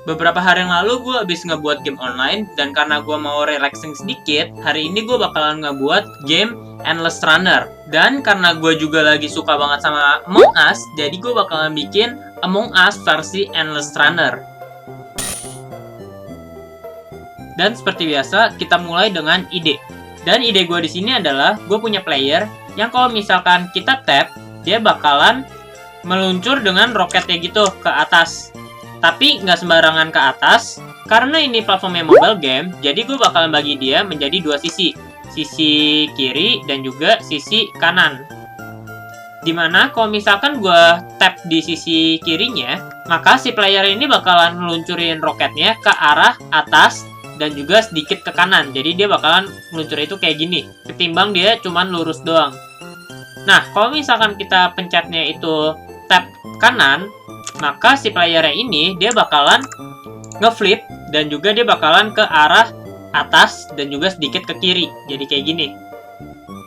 Beberapa hari yang lalu gue habis ngebuat game online, dan karena gue mau relaxing sedikit, hari ini gue bakalan ngebuat game Endless Runner. Dan karena gue juga lagi suka banget sama Among Us, jadi gue bakalan bikin Among Us versi Endless Runner. Dan seperti biasa, kita mulai dengan ide. Dan ide gue di sini adalah, gue punya player yang kalau misalkan kita tap, dia bakalan meluncur dengan roketnya gitu ke atas. Tapi nggak sembarangan ke atas, karena ini platformnya mobile game, jadi gue bakalan bagi dia menjadi dua sisi. Sisi kiri dan juga sisi kanan. Dimana kalau misalkan gue tap di sisi kirinya, maka si player ini bakalan meluncurin roketnya ke arah atas dan juga sedikit ke kanan. Jadi dia bakalan meluncur itu kayak gini, ketimbang dia cuman lurus doang. Nah, kalau misalkan kita pencetnya itu tap kanan, maka si playernya ini dia bakalan ngeflip dan juga dia bakalan ke arah atas dan juga sedikit ke kiri. Jadi kayak gini.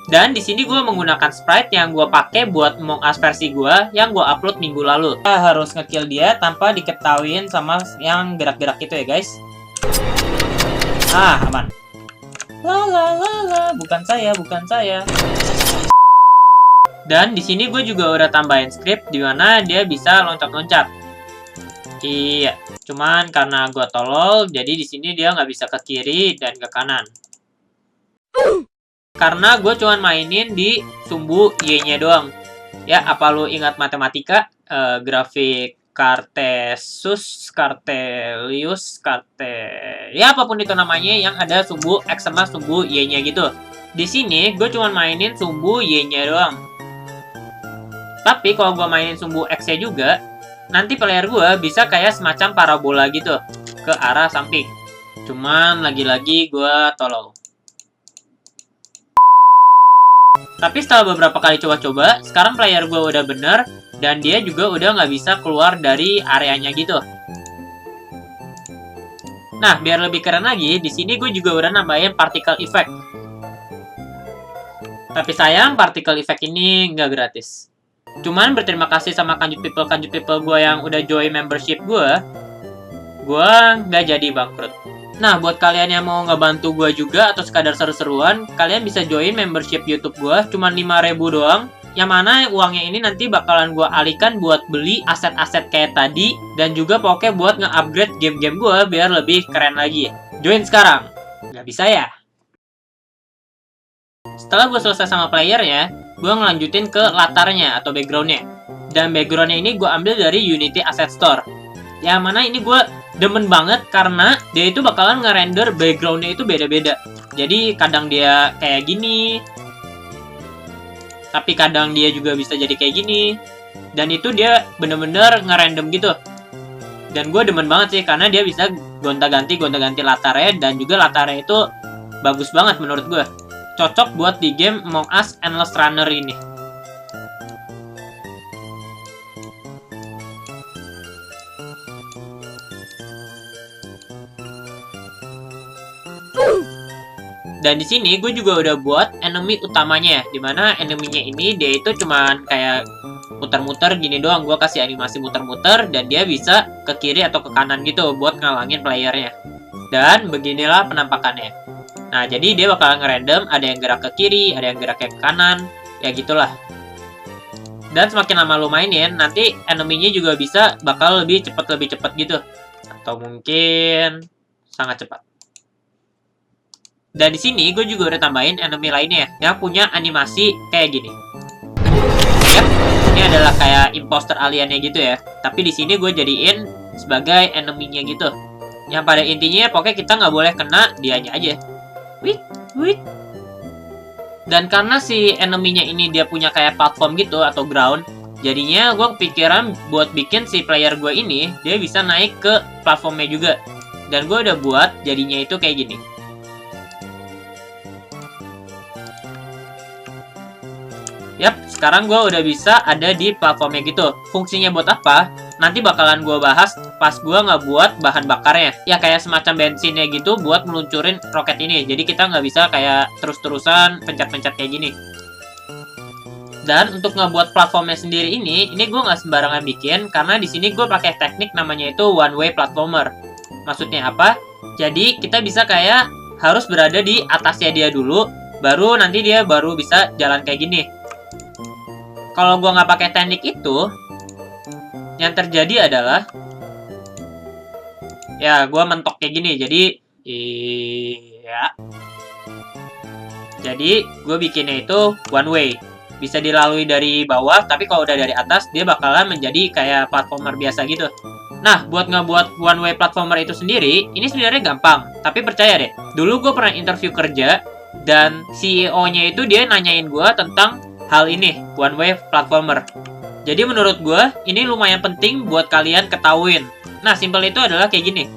Dan di sini gue menggunakan sprite yang gue pakai buat Among Us versi gue yang gue upload minggu lalu. Kita harus ngekill dia tanpa diketahuin sama yang gerak-gerak itu ya guys. Aman. La, bukan saya. Dan di sini gue juga udah tambahin script di mana dia bisa loncat-loncat. Iya, cuman karena gue tolol, jadi di sini dia nggak bisa ke kiri dan ke kanan. Karena gue cuman mainin di sumbu Y-nya doang. Ya, apa lu ingat matematika? Grafik Cartesius, ya apapun itu namanya yang ada sumbu X sama sumbu Y-nya gitu. Di sini gue cuman mainin sumbu Y-nya doang. Tapi kalau gue mainin sumbu X-nya juga, nanti player gue bisa kayak semacam parabola gitu ke arah samping. Cuman lagi-lagi gue tolol. Tapi setelah beberapa kali coba-coba, sekarang player gue udah bener dan dia juga udah nggak bisa keluar dari areanya gitu. Nah, biar lebih keren lagi, di sini gue juga udah nambahin particle effect. Tapi sayang, particle effect ini nggak gratis. Cuman berterima kasih sama kanjut people gue yang udah join membership gue nggak jadi bangkrut. Nah, buat kalian yang mau ngebantu gue juga atau sekadar seru-seruan, kalian bisa join membership YouTube gue, cuman 5.000 doang. Yang mana uangnya ini nanti bakalan gue alihkan buat beli aset-aset kayak tadi, dan juga pokoknya buat nge-upgrade game-game gue biar lebih keren lagi. Join sekarang. Nggak bisa ya? Setelah gue selesai sama playernya, gue ngelanjutin ke latarnya atau backgroundnya. Dan backgroundnya ini gue ambil dari Unity Asset Store. Yang mana ini gue demen banget karena dia itu bakalan ngerender backgroundnya itu beda-beda. Jadi kadang dia kayak gini, tapi kadang dia juga bisa jadi kayak gini. Dan itu dia bener-bener ngerandom gitu. Dan gue demen banget sih karena dia bisa gonta-ganti latarnya, dan juga latarnya itu bagus banget menurut gue. Cocok buat di game Among Us Endless Runner ini. Dan di sini gue juga udah buat enemy utamanya, dimana enemy-nya ini dia itu cuman kayak muter-muter gini doang. Gue kasih animasi muter-muter dan dia bisa ke kiri atau ke kanan gitu buat ngalangin playernya. Dan beginilah penampakannya. Nah, jadi dia bakal ngerandom, ada yang gerak ke kiri, ada yang gerak ke kanan, ya gitulah. Dan semakin lama lo mainin, nanti enemy-nya juga bisa bakal lebih cepat gitu. Atau mungkin sangat cepat. Dan di sini gue juga udah tambahin enemy lainnya yang punya animasi kayak gini. Yap, ini adalah kayak imposter aliennya gitu ya. Tapi di sini gue jadiin sebagai enemy-nya gitu. Yang pada intinya pokoknya kita nggak boleh kena dianya aja. Wait. Dan karena si enemy-nya ini dia punya kayak platform gitu atau ground, jadinya gue kepikiran buat bikin si player gue ini dia bisa naik ke platformnya juga. Dan gue udah buat jadinya itu kayak gini. Yap, sekarang gue udah bisa ada di platformnya gitu. Fungsinya buat apa? Nanti bakalan gue bahas pas gue ngebuat bahan bakarnya. Ya kayak semacam bensinnya gitu buat meluncurin roket ini. Jadi kita nggak bisa kayak terus-terusan pencet-pencet kayak gini. Dan untuk ngebuat platformnya sendiri ini gue nggak sembarangan bikin karena di sini gue pakai teknik namanya itu one way platformer. Maksudnya apa? Jadi kita bisa kayak harus berada di atasnya dia dulu, baru nanti dia baru bisa jalan kayak gini. Kalau gua nggak pakai teknik itu, yang terjadi adalah ya gua mentok kayak gini. Jadi gue bikinnya itu one way, bisa dilalui dari bawah, tapi kalau udah dari atas dia bakalan menjadi kayak platformer biasa gitu. Nah, buat ngebuat one way platformer itu sendiri, ini sebenarnya gampang. Tapi percaya deh, dulu gue pernah interview kerja, dan CEO-nya itu dia nanyain gue tentang hal ini, one way platformer. Jadi menurut gue, ini lumayan penting buat kalian ketahuin. Nah, simple itu adalah kayak gini.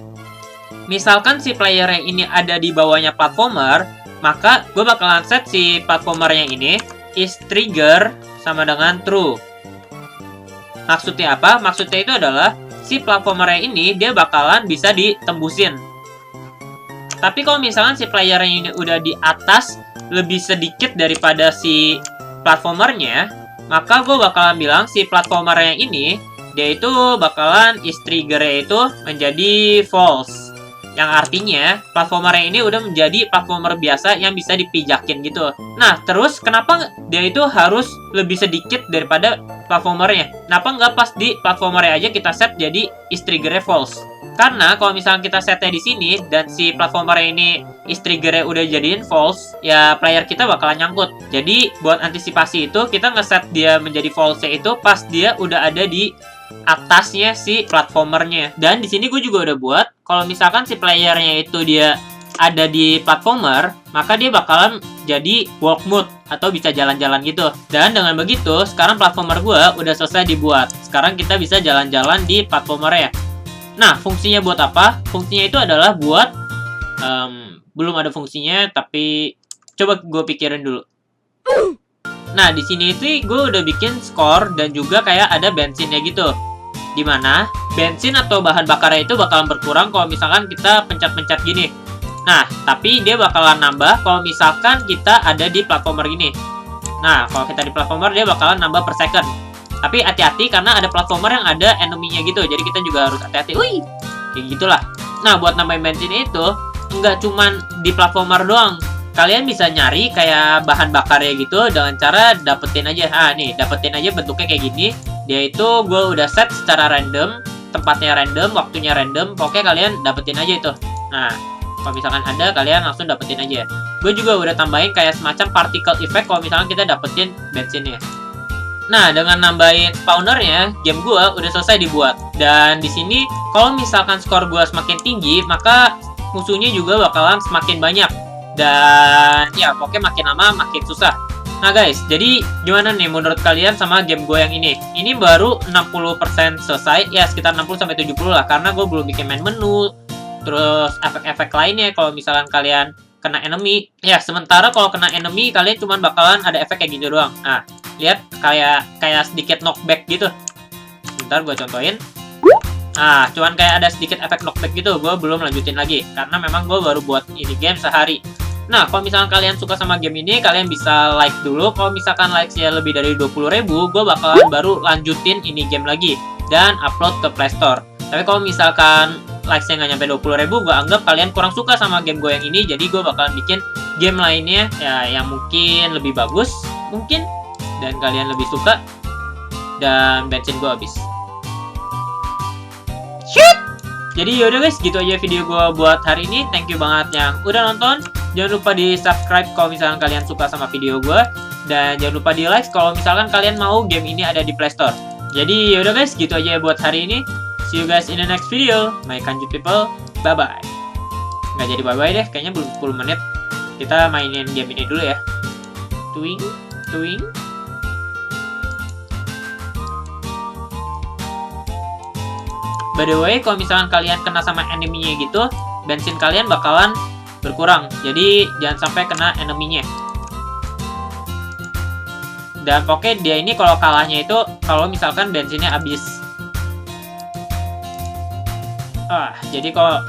Misalkan si playernya ini ada di bawahnya platformer, maka gue bakalan set si platformernya ini is trigger sama dengan true. Maksudnya apa? Maksudnya itu adalah si platformernya ini dia bakalan bisa ditembusin. Tapi kalau misalkan si playernya ini udah di atas lebih sedikit daripada si platformernya, maka gue bakalan bilang si platformernya ini dia itu bakalan is triggernya itu menjadi false. Yang artinya platformernya ini udah menjadi platformer biasa yang bisa dipijakin gitu. Nah, terus kenapa dia itu harus lebih sedikit daripada platformernya? Kenapa nggak pas di platformernya aja kita set jadi is triggernya false? Karena kalau misalnya kita setnya di sini dan si platformernya ini is triggernya udah jadiin false, ya player kita bakalan nyangkut. Jadi buat antisipasi itu kita ngeset dia menjadi false itu pas dia udah ada di atasnya si platformernya. Dan di sini gue juga udah buat kalau misalkan si playernya itu dia ada di platformer, maka dia bakalan jadi walk mode atau bisa jalan-jalan gitu. Dan dengan begitu, sekarang platformer gue udah selesai dibuat. Sekarang kita bisa jalan-jalan di platformernya. Nah, fungsinya buat apa? Fungsinya itu adalah buat belum ada fungsinya, tapi coba gue pikirin dulu. Nah, di sini sih gue udah bikin skor dan juga kayak ada bensinnya gitu. Dimana bensin atau bahan bakarnya itu bakalan berkurang kalau misalkan kita pencet-pencet gini. Nah, tapi dia bakalan nambah kalau misalkan kita ada di platformer gini. Nah, kalau kita di platformer dia bakalan nambah per second. Tapi hati-hati karena ada platformer yang ada enemy-nya gitu. Jadi kita juga harus hati-hati. Wih, kayak gitulah. Nah, buat nambahin bensin itu nggak cuman di platformer doang. Kalian bisa nyari kayak bahan bakarnya gitu dengan cara dapetin aja. Ah, nih, dapetin aja bentuknya kayak gini. Dia itu gue udah set secara random, tempatnya random, waktunya random. Pokoknya kalian dapetin aja itu. Nah, kalau misalkan ada, kalian langsung dapetin aja. Gue juga udah tambahin kayak semacam particle effect kalau misalkan kita dapetin bensinnya. Nah, dengan nambahin spawnernya, game gue udah selesai dibuat. Dan di sini, kalau misalkan skor gue semakin tinggi, maka musuhnya juga bakalan semakin banyak. Dan ya pokoknya makin lama makin susah. Nah guys, jadi gimana nih menurut kalian sama game gue yang ini? Ini baru 60% selesai, ya sekitar 60-70 lah. Karena gue belum bikin main menu, terus efek-efek lainnya kalau misalkan kalian kena enemy. Ya sementara kalau kena enemy kalian cuma bakalan ada efek kayak gitu doang. Nah, lihat kayak sedikit knockback gitu. Bentar gue contohin. Nah, cuman kayak ada sedikit efek knockback gitu. Gue belum lanjutin lagi karena memang gue baru buat ini game sehari. Nah, kalau misalkan kalian suka sama game ini, kalian bisa like dulu. Kalau misalkan likes-nya lebih dari 20.000, gue bakalan baru lanjutin ini game lagi dan upload ke Play Store. Tapi kalau misalkan likes-nya nggak nyampe 20.000, gue anggap kalian kurang suka sama game gue yang ini. Jadi gue bakalan bikin game lainnya ya yang mungkin lebih bagus, mungkin, dan kalian lebih suka. Dan bensin gue habis. Shit! Jadi yaudah guys, gitu aja video gue buat hari ini. Thank you banget yang udah nonton. Jangan lupa di subscribe kalau misalkan kalian suka sama video gue. Dan jangan lupa di like kalau misalkan kalian mau game ini ada di Play Store. Jadi yaudah guys, gitu aja buat hari ini. See you guys in the next video. My Kanju people, bye-bye. Nggak jadi bye-bye deh, kayaknya belum 10 menit. Kita mainin game ini dulu ya. Twing, twing. By the way, kalau misalkan kalian kena sama enemy-nya gitu, bensin kalian bakalan berkurang. Jadi jangan sampai kena enemy-nya. Dan pokoknya dia ini kalau kalahnya itu kalau misalkan bensinnya habis. Jadi kalau